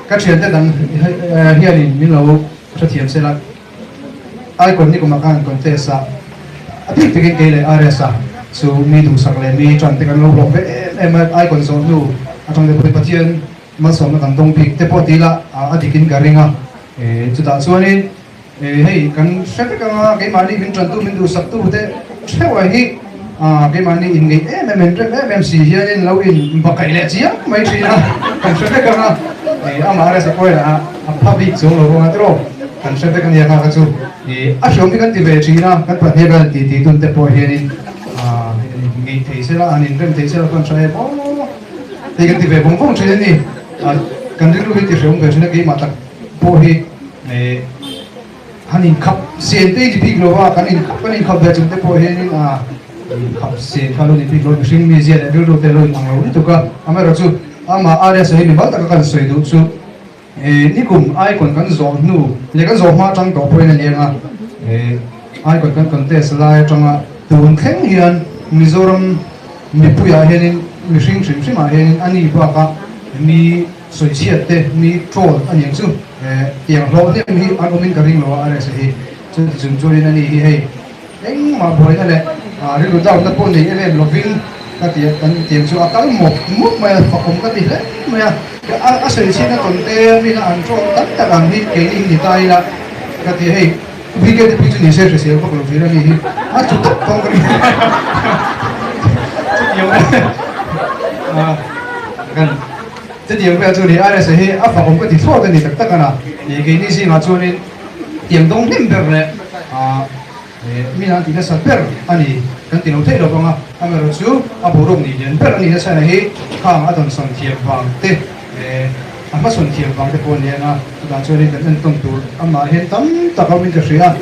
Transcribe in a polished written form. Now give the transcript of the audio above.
các chuyện thế đằng hiện mình lâu rất thiện sẽ là ai còn đi cùng mặc hàng còn thế sao thì cái này ai sao số mi đủ sắc lên mi chọn thì cái lâu lâu em ai còn sống đủ trong cái body patient mà sống cái đông bị thế body là thì kinh cái ringa chúng ta số này hey kan sẽ cái mani mình chọn tu mình đủ sắc tu thế theo vậy cái mani in cái em MMC hiện in lâu in bậc cái lệ gì á mấy chuyện à kan sẽ cái ama sẽ coi là public zone lâu ngang rồi kan sẽ cái này khác chứ assume kan ti về China kan phát hiện kan ti tuân tập hồi hiện nghĩ thấy sẽ là anh em thấy sẽ là con trai bố thì kan ti về bông bông chuyện này kan đi lúc thì sử dụng về chuyện cái mà tập bố hi anh em khắp xuyên tới thì biết rồi kan em khắp về chuyện tập bố hi khắp xuyên kalau ni biết rồi sinh mi gì đấy rồi tới rồi thằng lâu đi tụi con mà rồi chứ ama area sẽ hình bảo ta kan soi đủ chứ ni cùng ai còn kan gió nu lấy kan gió mà trong đó point này ai còn kan contest lại trong tuần khen hiền Mizoram mi puya hiền mi sinh mà hiền anh đi qua cả mi soi chiết thế mi troll anh em chứ tiếng lâu thế mi anh mình cái ring lâu area sẽ chứ chúng tôi nên đi hay anh mà bồi cái này ring lâu đào tập point này em loving cái tiếng số akal một mà học cái gì đấy mà soi chiết nó còn thế mi là anh troll tất cả mi cái gì đi tay là cái gì hay vì cái việc này sẽ sẽ có một việc này chút tập không cái gần thế điều bây giờ thì ai sẽ hay áp dụng cái thì phổ cái này tất cả là thì cái này gì mà cho nên tiếng đông nem bер này mình ăn thì nó sẽ bер anh cái tiếng thế đâu mà anh mà rồi áp dụng này nên ber này sẽ này khang ở trong sân thiệp vàng thế amma sun thiệp vàng thế còn này na chúng ta cho nên cái tung tu amma hiện tâm ta có mình cái gì à